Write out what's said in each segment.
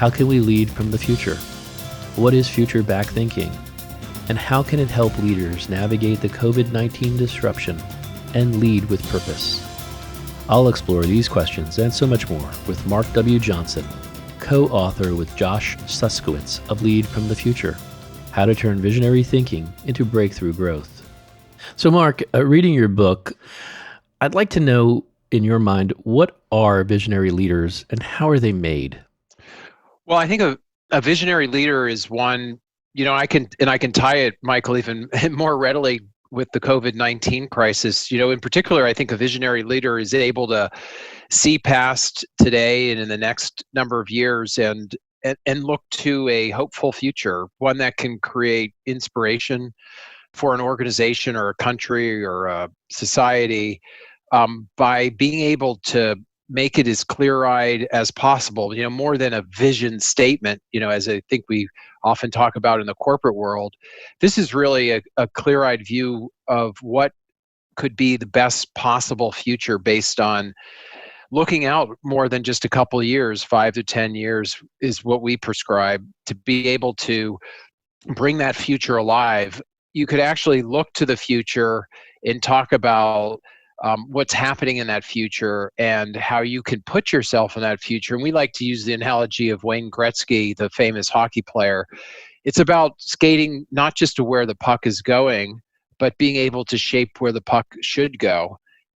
How can we lead from the future? What is future back thinking? And how can it help leaders navigate the COVID-19 disruption and lead with purpose? I'll explore these questions and so much more with Mark W. Johnson, co-author with Josh Suskewwicz of Lead from the Future, How to Turn Visionary Thinking into Breakthrough Growth. So Mark, reading your book, I'd like to know, in your mind, what are visionary leaders and how are they made? Well, I think a visionary leader is one, I can tie it, Michael, even more readily with the COVID-19 crisis. In particular, I think a visionary leader is able to see past today and in the next number of years and look to a hopeful future, one that can create inspiration for an organization or a country or a society by being able to make it as clear-eyed as possible, more than a vision statement, as I think we often talk about in the corporate world. This is really a clear-eyed view of what could be the best possible future based on looking out more than just a couple of years. 5 to 10 years is what we prescribe to be able to bring that future alive. You could actually look to the future and talk about what's happening in that future and how you can put yourself in that future. And we like to use the analogy of Wayne Gretzky, the famous hockey player. It's about skating not just to where the puck is going, but being able to shape where the puck should go.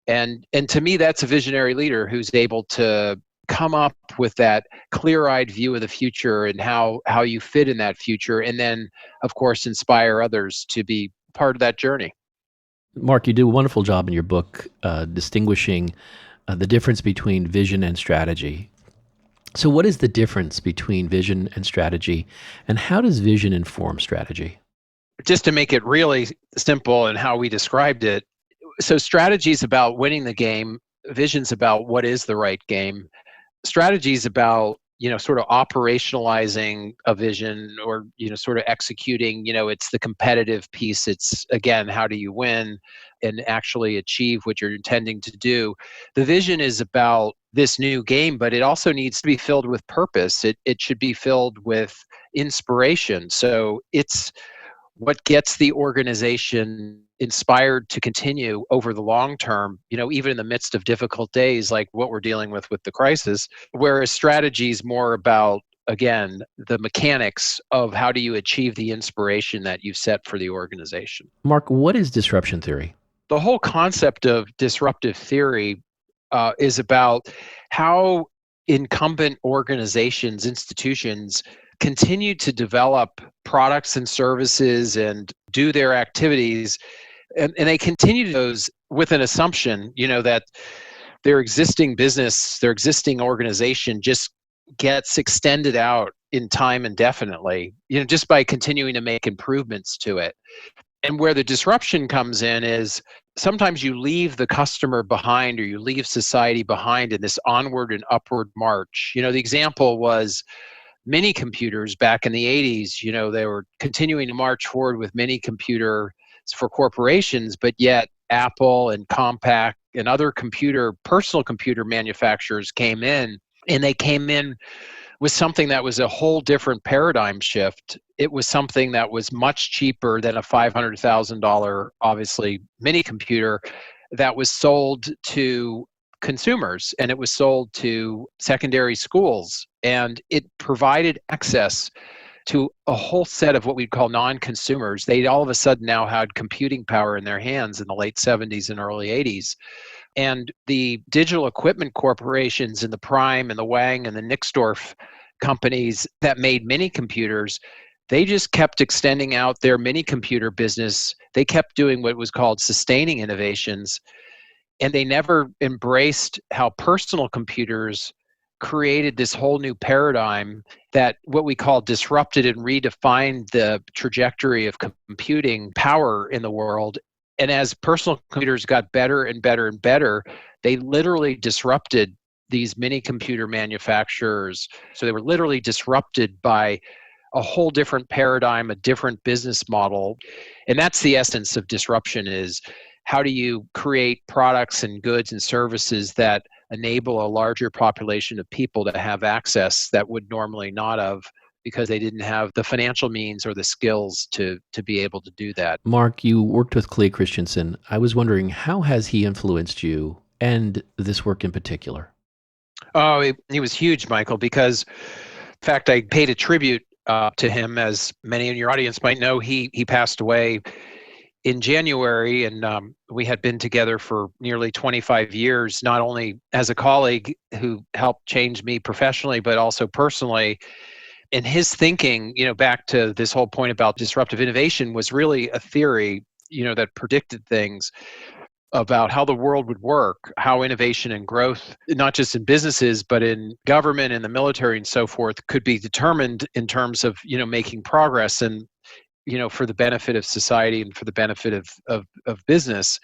And to me, that's a visionary leader who's able to come up with that clear-eyed view of the future and how you fit in that future. And then, of course, inspire others to be part of that journey. Mark, you do a wonderful job in your book distinguishing the difference between vision and strategy. So what is the difference between vision and strategy, and how does vision inform strategy? Just to make it really simple and how we described it, so strategy is about winning the game, vision's about what is the right game. Strategy is about sort of operationalizing a vision or, sort of executing, it's the competitive piece. It's, again, how do you win and actually achieve what you're intending to do? The vision is about this new game, but it also needs to be filled with purpose. It should be filled with inspiration. So it's what gets the organization inspired to continue over the long term, even in the midst of difficult days like what we're dealing with the crisis, whereas strategy is more about, again, the mechanics of how do you achieve the inspiration that you've set for the organization. Mark, what is disruption theory? The whole concept of disruptive theory is about how incumbent organizations, institutions, continue to develop products and services and do their activities, and they continue those with an assumption, that their existing business, their existing organization just gets extended out in time indefinitely, just by continuing to make improvements to it. And where the disruption comes in is sometimes you leave the customer behind or you leave society behind in this onward and upward march. The example was mini computers back in the 80s. They were continuing to march forward with mini computers for corporations, but yet Apple and Compaq and other personal computer manufacturers came in, and they came in with something that was a whole different paradigm shift. It was something that was much cheaper than a $500,000, obviously, mini computer that was sold to consumers, and it was sold to secondary schools, and it provided access to a whole set of what we'd call non-consumers. They all of a sudden now had computing power in their hands in the late 70s and early 80s. And the digital equipment corporations and the Prime and the Wang and the Nixdorf companies that made mini computers, they just kept extending out their mini computer business. They kept doing what was called sustaining innovations. And they never embraced how personal computers created this whole new paradigm that what we call disrupted and redefined the trajectory of computing power in the world. And as personal computers got better and better and better, they literally disrupted these mini computer manufacturers. So they were literally disrupted by a whole different paradigm, a different business model. And that's the essence of disruption, is how do you create products and goods and services that enable a larger population of people to have access that would normally not have, because they didn't have the financial means or the skills to be able to do that. Mark, you worked with Clay Christensen. I was wondering, how has he influenced you and this work in particular? Oh, he was huge, Michael, because in fact, I paid a tribute to him. As many in your audience might know, he passed away in January, and we had been together for nearly 25 years, not only as a colleague who helped change me professionally, but also personally. And his thinking, back to this whole point about disruptive innovation, was really a theory, that predicted things about how the world would work, how innovation and growth, not just in businesses, but in government and the military and so forth, could be determined in terms of, making progress and, for the benefit of society and for the benefit of business.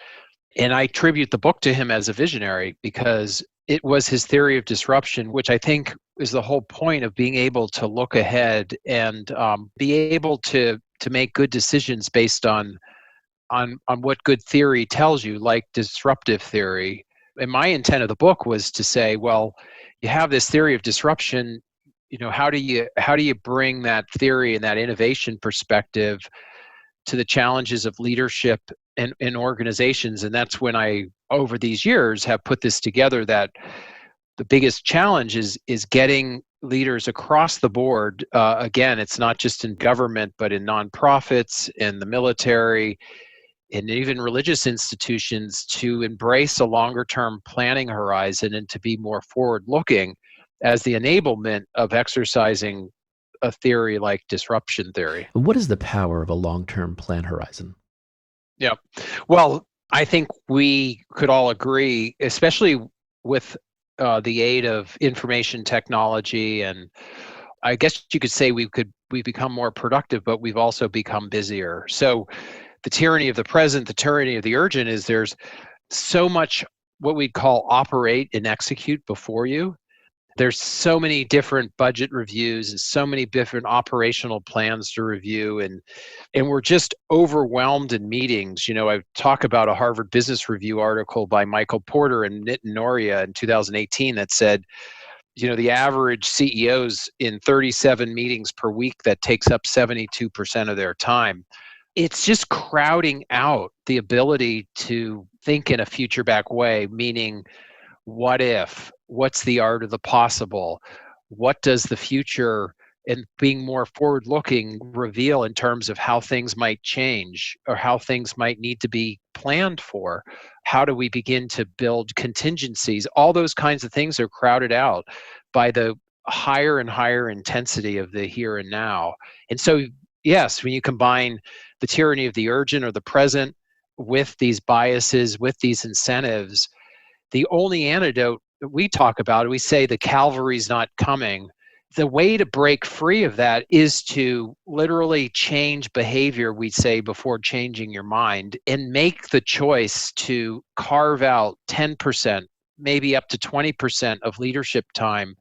And I attribute the book to him as a visionary because it was his theory of disruption, which I think is the whole point of being able to look ahead and be able to make good decisions based on what good theory tells you, like disruptive theory. And my intent of the book was to say, well, you have this theory of disruption, how do you bring that theory and that innovation perspective to the challenges of leadership and organizations? And that's when I, over these years, have put this together, that the biggest challenge is getting leaders across the board. Again, it's not just in government, but in nonprofits, in the military, and even religious institutions, to embrace a longer term planning horizon and to be more forward looking as the enablement of exercising a theory like disruption theory. And what is the power of a long-term plan horizon? Yeah. Well, I think we could all agree, especially with the aid of information technology, and I guess you could say we've become more productive, but we've also become busier. So the tyranny of the present, the tyranny of the urgent, is there's so much what we'd call operate and execute before you. There's so many different budget reviews and so many different operational plans to review, and we're just overwhelmed in meetings. I talk about a Harvard Business Review article by Michael Porter and Nitin Noria in 2018 that said, the average CEO's in 37 meetings per week. That takes up 72% of their time. It's just crowding out the ability to think in a future back way, meaning what if, what's the art of the possible, what does the future, and being more forward looking, reveal in terms of how things might change or how things might need to be planned for. How do we begin to build contingencies? All those kinds of things are crowded out by the higher and higher intensity of the here and now. And so, yes, when you combine the tyranny of the urgent or the present with these biases, with these incentives, the only antidote that we talk about, we say the cavalry's not coming. The way to break free of that is to literally change behavior, we say, before changing your mind, and make the choice to carve out 10%, maybe up to 20% of leadership time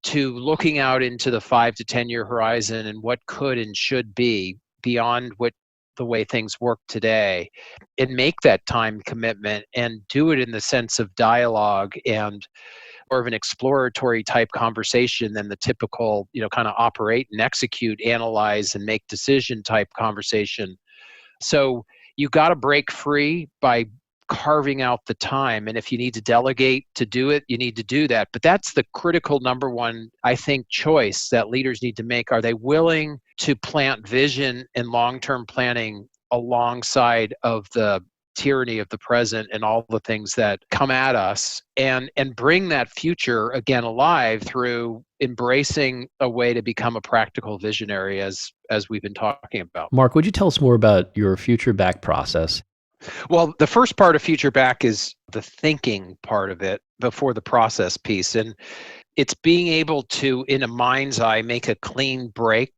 to looking out into the 5 to 10 year horizon and what could and should be beyond what the way things work today, and make that time commitment and do it in the sense of dialogue and more of an exploratory type conversation than the typical, kind of operate and execute, analyze and make decision type conversation. So you got to break free by carving out the time. And if you need to delegate to do it, you need to do that. But that's the critical number one, I think, choice that leaders need to make. Are they willing to plant vision and long-term planning alongside of the tyranny of the present and all the things that come at us, and bring that future again alive through embracing a way to become a practical visionary, as we've been talking about. Mark, would you tell us more about your future back process? Well, the first part of future back is the thinking part of it before the process piece. And it's being able to, in a mind's eye, make a clean break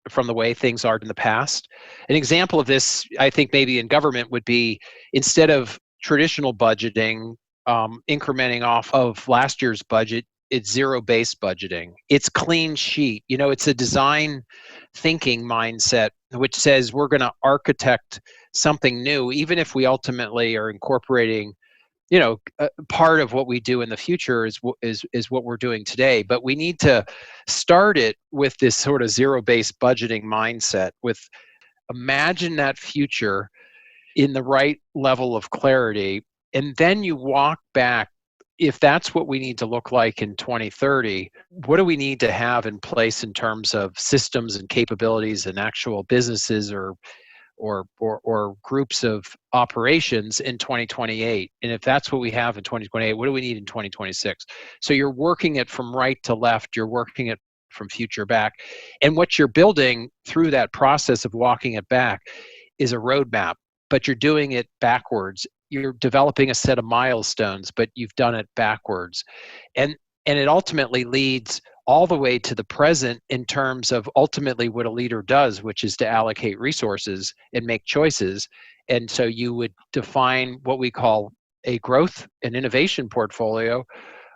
from the way things are in the past. An example of this, I think maybe in government, would be instead of traditional budgeting, incrementing off of last year's budget, it's zero-based budgeting. It's clean sheet. It's a design thinking mindset, which says we're going to architect something new, even if we ultimately are incorporating part of what we do in the future is what we're doing today. But we need to start it with this sort of zero-based budgeting mindset. With imagine that future in the right level of clarity, and then you walk back. If that's what we need to look like in 2030, what do we need to have in place in terms of systems and capabilities and actual businesses or groups of operations in 2028? And if that's what we have in 2028, what do we need in 2026? So you're working it from right to left, you're working it from future back. And what you're building through that process of walking it back is a roadmap, but you're doing it backwards. You're developing a set of milestones, but you've done it backwards. And it ultimately leads all the way to the present in terms of ultimately what a leader does, which is to allocate resources and make choices. And so you would define what we call a growth and innovation portfolio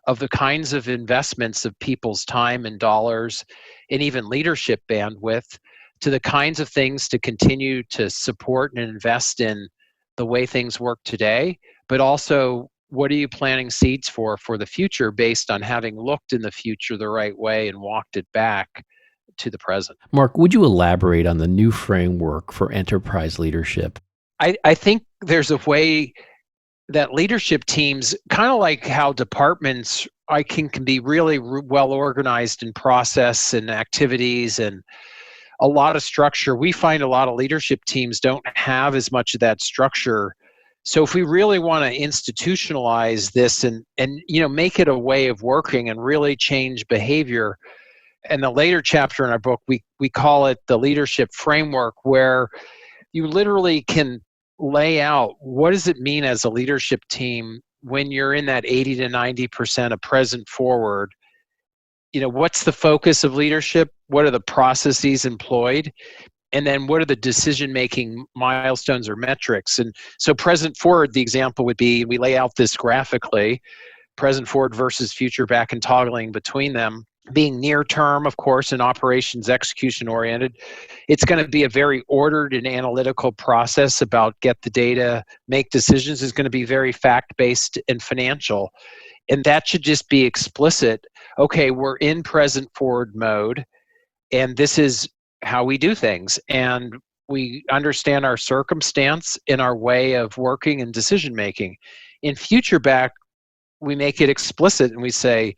of the kinds of investments of people's time and dollars and even leadership bandwidth to the kinds of things to continue to support and invest in the way things work today, but also what are you planting seeds for the future based on having looked in the future the right way and walked it back to the present. Mark, would you elaborate on the new framework for enterprise leadership? I think there's a way that leadership teams, kind of like how departments can be really well organized in process and activities and a lot of structure. We find a lot of leadership teams don't have as much of that structure. So if we really want to institutionalize this and make it a way of working and really change behavior, in the later chapter in our book, we call it the leadership framework, where you literally can lay out what does it mean as a leadership team when you're in that 80 to 90% of present forward. What's the focus of leadership? What are the processes employed? And then what are the decision-making milestones or metrics? And so present forward, the example would be, we lay out this graphically, present forward versus future back and toggling between them. Being near term, of course, and operations execution oriented, it's going to be a very ordered and analytical process about get the data, make decisions. Is going to be very fact-based and financial. And that should just be explicit. Okay, we're in present forward mode, and this is how we do things. And we understand our circumstance in our way of working and decision making. In future back, we make it explicit and we say,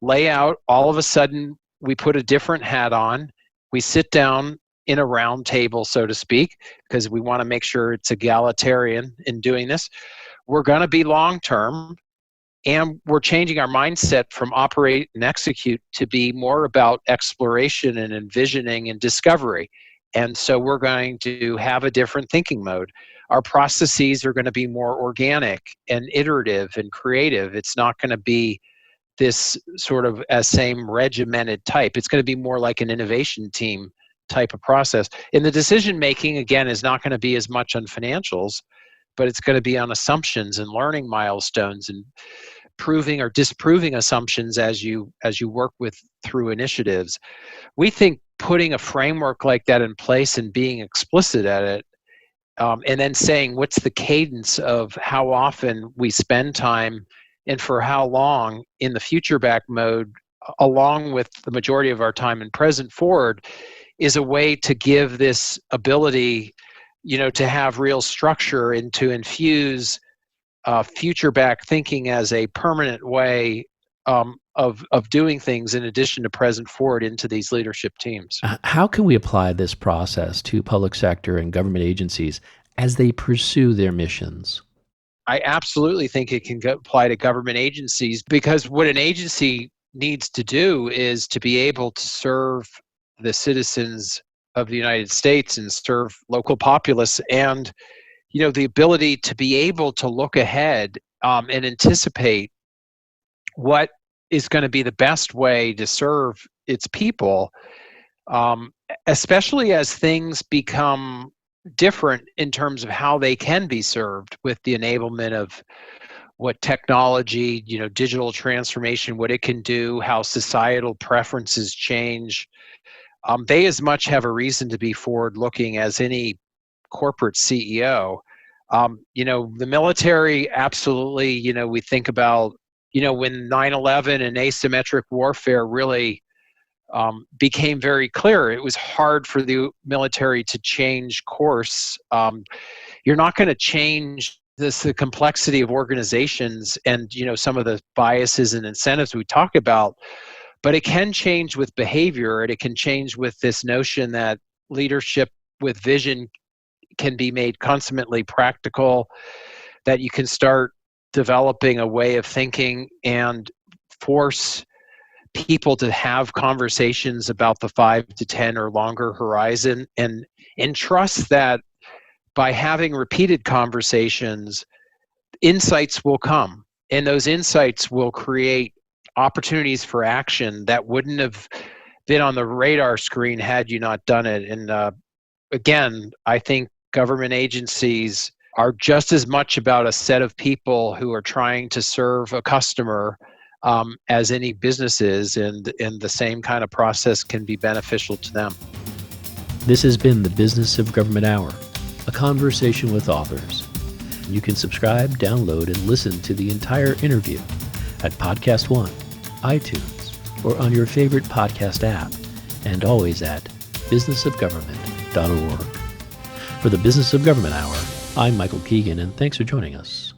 lay out, all of a sudden, we put a different hat on. We sit down in a round table, so to speak, because we want to make sure it's egalitarian in doing this. We're going to be long term, and we're changing our mindset from operate and execute to be more about exploration and envisioning and discovery. And so we're going to have a different thinking mode. Our processes are going to be more organic and iterative and creative. It's not going to be this sort of same regimented type. It's going to be more like an innovation team type of process. And the decision making, again, is not going to be as much on financials, but it's going to be on assumptions and learning milestones and proving or disproving assumptions as you work through initiatives. We think putting a framework like that in place and being explicit at it, and then saying what's the cadence of how often we spend time and for how long in the future back mode, along with the majority of our time in present forward, is a way to give this ability, to have real structure and to infuse future back thinking as a permanent way of doing things in addition to present forward into these leadership teams. How can we apply this process to public sector and government agencies as they pursue their missions? I absolutely think it can apply to government agencies, because what an agency needs to do is to be able to serve the citizens of the United States and serve local populace, and the ability to be able to look ahead and anticipate what is going to be the best way to serve its people, especially as things become different in terms of how they can be served with the enablement of what technology, digital transformation, what it can do, how societal preferences change. They as much have a reason to be forward-looking as any corporate CEO. The military, absolutely, we think about, when 9/11 and asymmetric warfare really became very clear, it was hard for the military to change course. You're not going to change the complexity of organizations and, some of the biases and incentives we talk about, but it can change with behavior, and it can change with this notion that leadership with vision can be made consummately practical, that you can start developing a way of thinking and force people to have conversations about the 5 to 10 or longer horizon, and trust that by having repeated conversations, insights will come, and those insights will create opportunities for action that wouldn't have been on the radar screen had you not done it. And again, I think government agencies are just as much about a set of people who are trying to serve a customer as any business is, and the same kind of process can be beneficial to them. This has been the Business of Government Hour, a conversation with authors. You can subscribe, download, and listen to the entire interview at Podcast One, iTunes, or on your favorite podcast app, and always at businessofgovernment.org. For the Business of Government Hour, I'm Michael Keegan, and thanks for joining us.